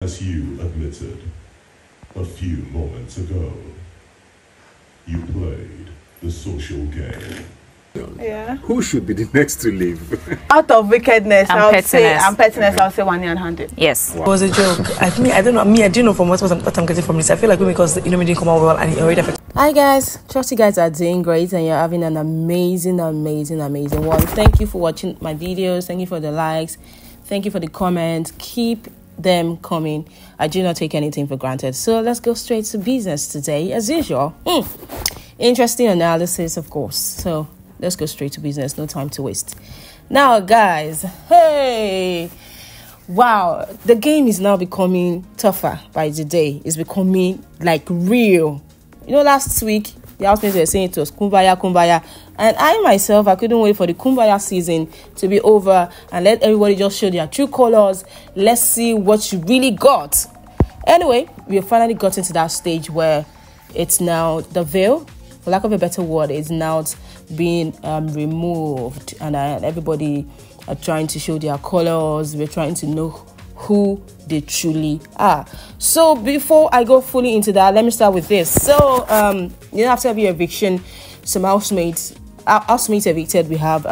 As you admitted a few moments ago, you played the social game. Yeah. Who should be the next to leave? Out of wickedness, And I would pettiness. say, and pettiness, I would say Wanni and Handi. Yes. It was a joke. I don't know. I didn't know from what I'm getting from this. I feel like because we didn't come out well and it already affected. Hi guys, trust you guys are doing great and you're having an amazing one. Thank you for watching my videos. Thank you for the likes. Thank you for the comments. Keep them coming. I do not take anything for granted. So let's go straight to business today. As usual, interesting analysis, of course. So let's go straight to business. No time to waste. Now, guys, hey, wow, the game is now becoming tougher by the day. It's becoming like real. You know, last week the housemates were saying to us, kumbaya, kumbaya. And I myself, I couldn't wait for the kumbaya season to be over and let everybody just show their true colors. Let's see what you really got. Anyway, we have finally gotten to that stage where it's now the veil, for lack of a better word, is now being removed. And everybody are trying to show their colors. We're trying to know who they truly are. So before I go fully into that, let me start with this. So after every eviction, some housemates evicted, we have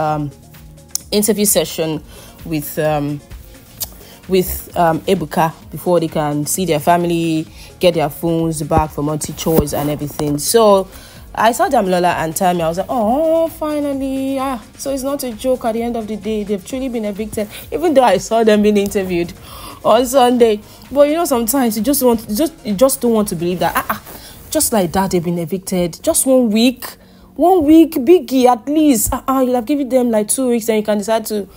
interview session with Ebuka before they can see their family, get their phones back from multi-choice and everything. So I saw Damilola and Tammy. I was like, oh, finally. So it's not a joke at the end of the day. They've truly been evicted, even though I saw them being interviewed on Sunday. But you know, sometimes you just don't want to believe that. Just like that, they've been evicted. Just 1 week. 1 week, biggie, at least. You'll have given them like 2 weeks, then you can decide to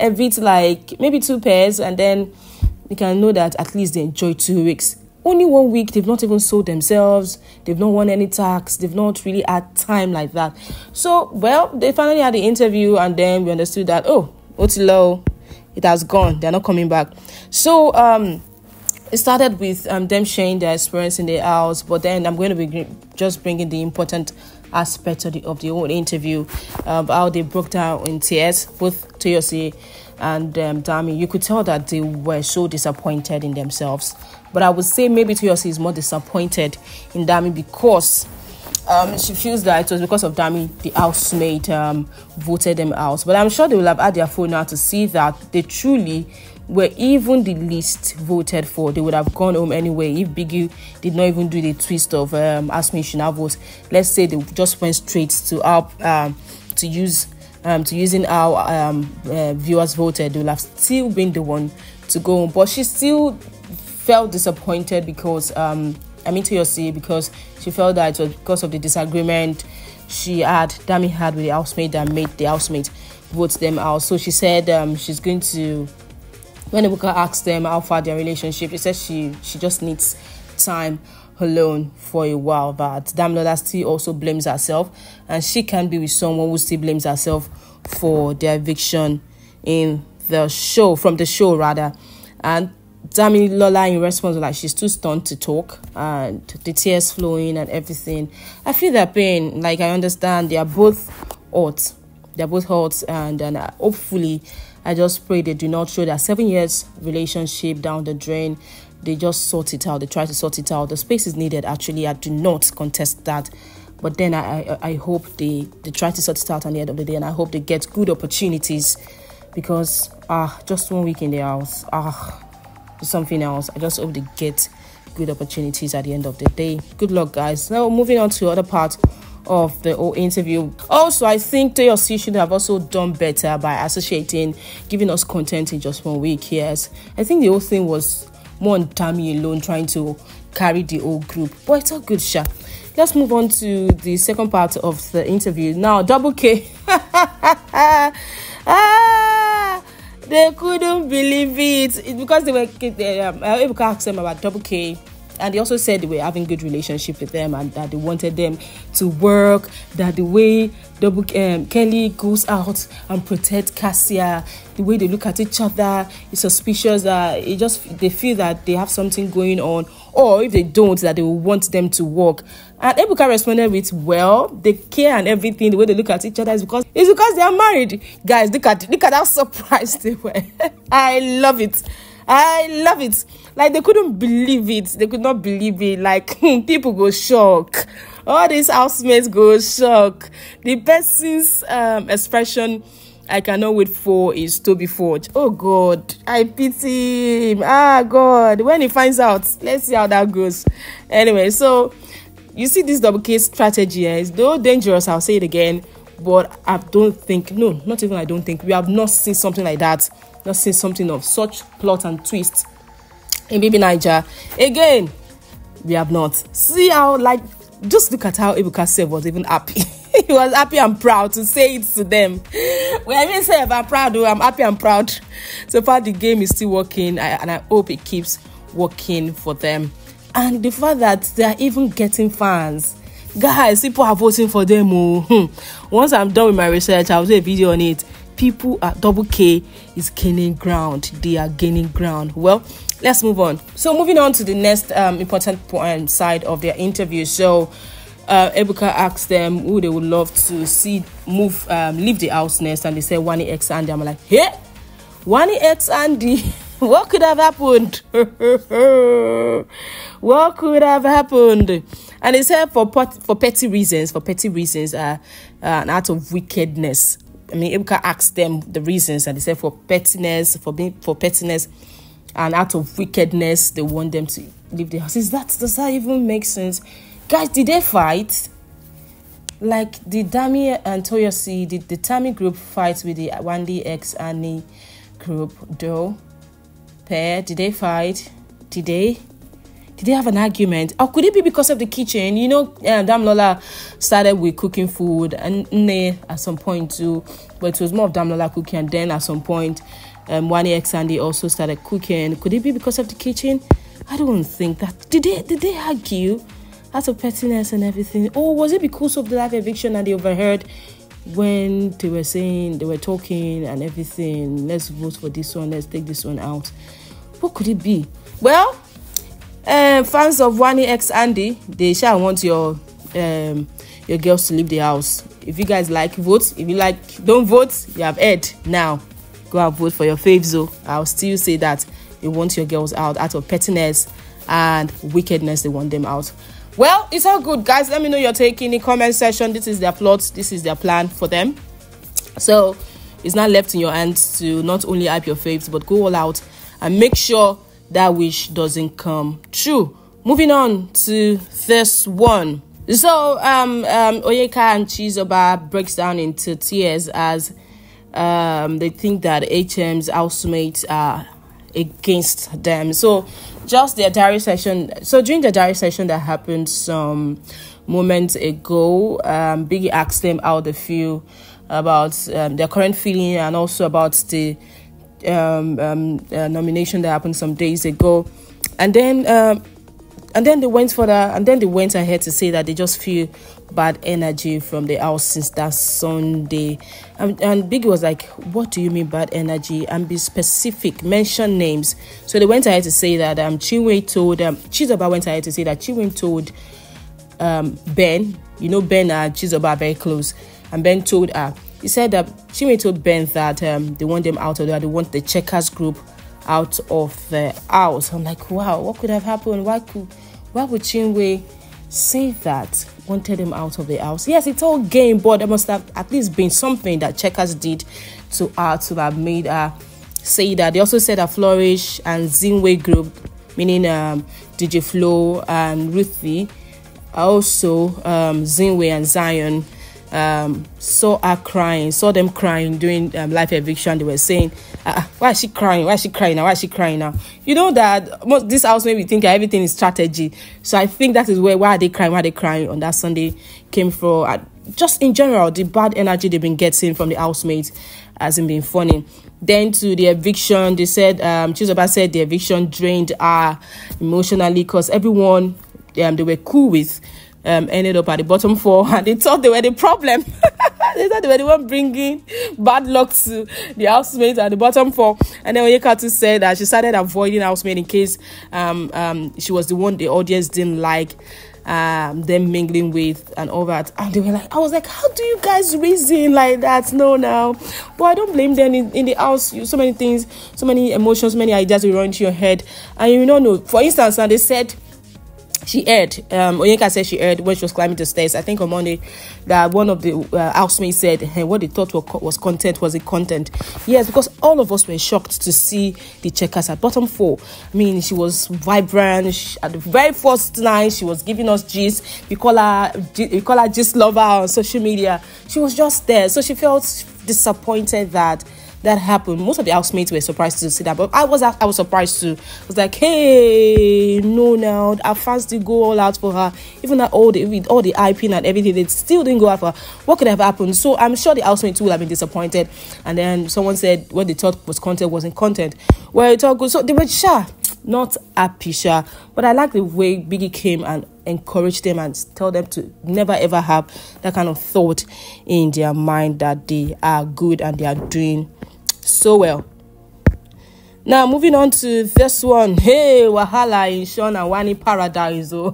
evict like maybe 2 pairs, and then you can know that at least they enjoy 2 weeks. Only 1 week, they've not even sold themselves. They've not won any tax. They've not really had time like that. So, well, they finally had the interview, and then we understood that, oh, Otilo, it has gone. They're not coming back. So, it started with them sharing their experience in the house, but then I'm going to be just bringing the important aspect of the whole interview, how they broke down in tears, both Toyosi and Dami. You could tell that they were so disappointed in themselves. But I would say maybe Toyosi is more disappointed in Dami because she feels that it was because of Dami the housemate voted them out. But I'm sure they will have had their phone now to see that they truly were even the least voted for. They would have gone home anyway if Biggie did not even do the twist of ask me should I vote. Let's say they just went straight to our using our viewers voted. They would have still been the one to go home. But she still felt disappointed because Toyosi, because she felt that it was because of the disagreement Dami had with the housemate that made the housemate vote them out. So she said she's going to, when Ebuka asked them how far their relationship, she said she just needs time alone for a while. But Damilola still also blames herself, and she can't be with someone who still blames herself for their eviction from the show rather. And Damilola in response was like she's too stunned to talk, and the tears flowing and everything. I feel their pain. Like, I understand they are both hurt. They're both hurt, and hopefully I just pray they do not throw their 7 years relationship down the drain. They just sort it out. They try to sort it out. The space is needed, actually. I do not contest that. But then I hope they try to sort it out at the end of the day, and I hope they get good opportunities, because just 1 week in the house, something else. I just hope they get good opportunities at the end of the day. Good luck, guys. Now moving on to other part of the whole interview. Also, I think Toyosi should have also done better by giving us content in just 1 week. Yes, I think the whole thing was more on Tammy alone trying to carry the whole group, but it's all good, sha. Let's move on to the second part of the interview. Now, Double K. They couldn't believe it. It's because they were Ebuka asked them about Double K, and they also said they were having good relationship with them, and that they wanted them to work, that the way Kelly goes out and protect Cassia, the way they look at each other is suspicious. They feel that they have something going on, or if they don't, that they will want them to work. And Ebuka responded with, well, they care and everything, the way they look at each other is because they are married. Guys, look at how surprised they were. I love it. I love it. Like, they couldn't believe it. They could not believe it. Like, people go shock. All these housemates go shock. The person's expression I cannot wait for is Toby Forge. Oh, God. I pity him. Ah, God. When he finds out, let's see how that goes. Anyway, so you see this double case strategy. It's though dangerous, I'll say it again. But I don't think, no, not even I don't think, we have not seen something like that. Not seen something of such plot and twist in Baby Naija. Again, we have not. See how, like, just look at how Ebuka Sef was even happy. He was happy and proud to say it to them. When I mean say I'm proud, I'm happy and proud. So far, the game is still working, and I hope it keeps working for them. And the fact that they are even getting fans. Guys, people are voting for them. Once I'm done with my research, I'll do a video on it. People at Double K is gaining ground. They are gaining ground. Well, let's move on. So moving on to the next important point side of their interview. So Ebuka asked them who they would love to see leave the house next, and they said Wanni x Handi. I'm like, hey, Wanni x Handi. What could have happened? What could have happened? And they said for petty reasons, and out of wickedness. I mean, Ebuka asked them the reasons, and they said for pettiness, and out of wickedness, they want them to leave the house. Does that even make sense? Guys, did they fight? Like, did Dami and Toyosi, did the Tammy group fight with the Wanni x Handi group, though? Pair, did they fight? Did they have an argument? Or could it be because of the kitchen? You know, Damilola started with cooking food, and Nne at some point too, but it was more of Damilola cooking, and then at some point, Wanni x Handi also started cooking. Could it be because of the kitchen? I don't think that. Did they argue out of pettiness and everything? Or was it because of the live eviction and they overheard when they were talking and everything? Let's vote for this one. Let's take this one out. What could it be? Well, fans of Wanni x Handi, they shall want your girls to leave the house. If you guys like, vote. If you like, don't vote. You have heard. Now go and vote for your faves. So I'll still say that they want your girls out of pettiness and wickedness. They want them out. Well, it's all good, guys. Let me know your take in the comment section. This is their plot. This is their plan for them. So it's not left in your hands to not only hype your faves, but go all out and make sure that wish doesn't come true. Moving on to this one. So Onyeka and Chizoba breaks down into tears as they think that HM's housemates are against them. So just their diary session. So during the diary session that happened some moments ago, Biggie asked them how they feel about their current feeling, and also about the nomination that happened some days ago, and then they went further, and then they went ahead to say that they just feel bad energy from the house since that Sunday, and Biggie was like, what do you mean bad energy? And be specific, mention names. So they went ahead to say that Chinwe told Chizoba went ahead to say that Chinwe told Ben, you know, Ben and Chizoba are very close, and Ben told her, he said that Chinwe told Ben that they want them out of there, they want the Checkers group out of the house. I'm like, wow, what could have happened? Why would Chinwe say that, wanted them out of the house? Yes, it's all game, but there must have at least been something that Checkers did to her to have made her say that. They also said that Flourish and Zinwe group, meaning DJ Flo and Ruthie, also Zinwe and Zion, saw them crying during live eviction. They were saying, why is she crying? Why is she crying now? You know that this house made me think everything is strategy. So I think that is why are they crying on that Sunday came from. Just in general, the bad energy they've been getting from the housemates hasn't been funny. Then to the eviction, they said Chizoba said the eviction drained her emotionally, because everyone they were cool with ended up at the bottom four, and they thought they were the problem. They thought they were the one bringing bad luck to the housemates at the bottom four. And then Onyeka said that she started avoiding housemates in case she was the one the audience didn't like. them mingling with and all that. And they were like, I was like, how do you guys reason like that? No, now. But I don't blame them. In the house, so many things, so many emotions, so many ideas will run into your head. And you don't know. For instance, now they said, she heard, Onyeka said she heard when she was climbing the stairs, I think on Monday, that one of the housemates said, hey, what they thought was content wasn't content. Yes, because all of us were shocked to see the checkers at bottom 4. I mean, she was vibrant. At the very first night, she was giving us gist. We call her gist lover on social media. She was just there. So she felt disappointed that happened. Most of the housemates were surprised to see that, but I was surprised too. I was like, hey, no, now our fans did go all out for her, even at with all the IP and everything, they still didn't go out for her. What could have happened? So I'm sure the housemates will have been disappointed. And then someone said what they thought was content wasn't content. Well, it's all good. So they were not happy, but I like the way Biggie came and encourage them and tell them to never ever have that kind of thought in their mind, that they are good and they are doing so well. Now moving on to this one. Hey, wahala in Shaun and Wanni paradise. Oh,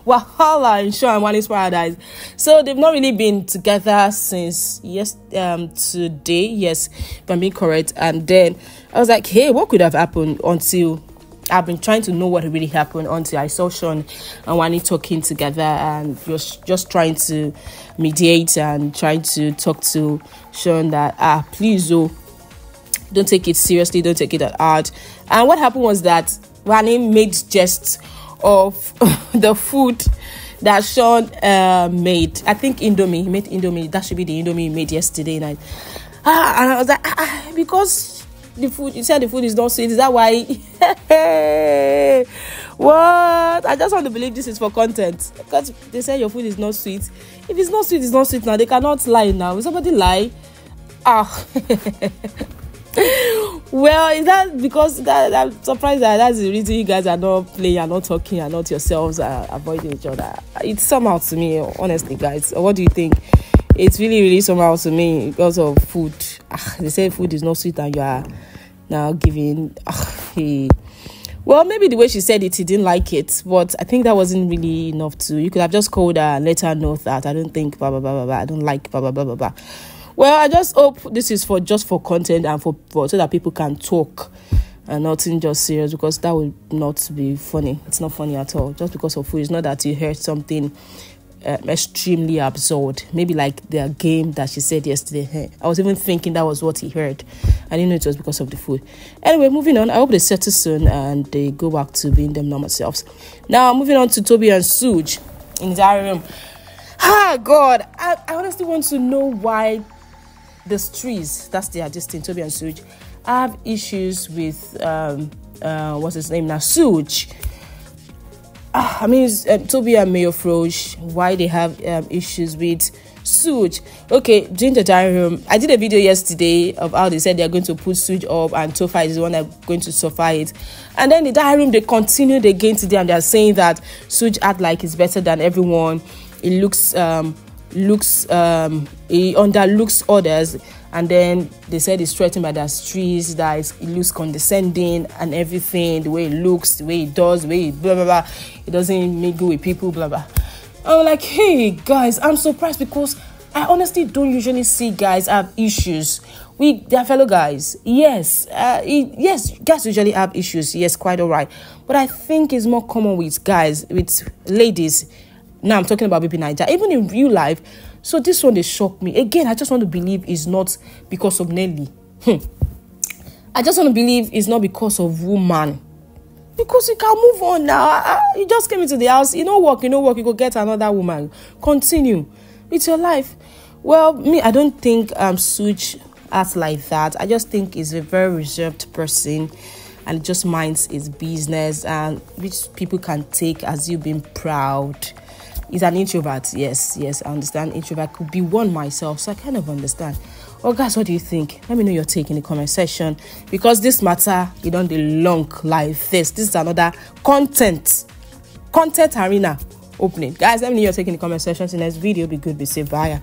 wahala in Shaun and Wanni's paradise. So they've not really been together since today. Yes, if I'm being correct. And then I was like, hey, what could have happened? Until I've been trying to know what really happened until I saw Shaun and Wanni talking together and just trying to mediate and trying to talk to Shaun that please, don't take it seriously, don't take it at heart. And what happened was that Wanni made jests of the food that Shaun made. I think Indomie. He made Indomie. That should be the Indomie he made yesterday night. And I was like, because the food, you said the food is not sweet. Is that why? What? I just want to believe this is for content. Because they say your food is not sweet. If it's not sweet, it's not sweet now. They cannot lie now. Will somebody lie? Well, is that because that I'm surprised that that's the reason you guys are not playing, are not talking, are not yourselves, are avoiding each other? It's somehow to me, honestly, guys. What do you think? It's really somehow to me because of food. They say food is not sweet and you are now giving. Well, maybe the way she said it, he didn't like it, but I think that wasn't really enough to. You could have just called her and let her know that I don't think blah blah blah blah blah. I don't like blah blah blah blah blah. Well, I just hope this is just for content and for so that people can talk and nothing just serious, because that would not be funny. It's not funny at all. Just because of food, it's not that you heard something extremely absurd. Maybe like their game that she said yesterday. Hey, I was even thinking that was what he heard. I didn't know it was because of the food. Anyway, moving on. I hope they settle soon and they go back to being them normal selves. Now, moving on to Toby and Sooj in the diary room. God, I honestly want to know why the trees, that's their thing, Toby and Sooj, have issues with what's his name now, Sooj. I mean, Toby and Mayor Frosh, why they have issues with Sooj. Okay, during the diary room, I did a video yesterday of how they said they're going to put Sooj up and Tofa is the one that's going to suffer it. And then the diary room, they continued again today and they're saying that Sooj act like he's better than everyone. He he underlooks others, and then they said he's threatened by the streets, that he looks condescending and everything, the way he looks, the way he does, the way he blah blah blah, he doesn't mingle with people, blah blah. I'm like, hey guys, I'm surprised because I honestly don't usually see guys have issues. They're fellow guys. Yes, guys usually have issues. Yes, quite all right. But I think it's more common with guys, with ladies. Now I'm talking about baby Naija, even in real life. So this one, they shocked me. Again, I just want to believe it's not because of Nelly. I just want to believe it's not because of woman. Because you can move on now. You just came into the house. You know work, you go get another woman. Continue with your life. Well, me, I don't think Sooj acts like that. I just think he's a very reserved person and just minds his business, and which people can take as you being proud. He's an introvert. Yes, I understand. Introvert could be one myself, so I kind of understand. Well, guys, what do you think? Let me know your take in the comment section, because this matter, you don't long like this. This is another content arena opening. Guys, let me know your take in the comment section. See you next video. Be good, be safe. Bye.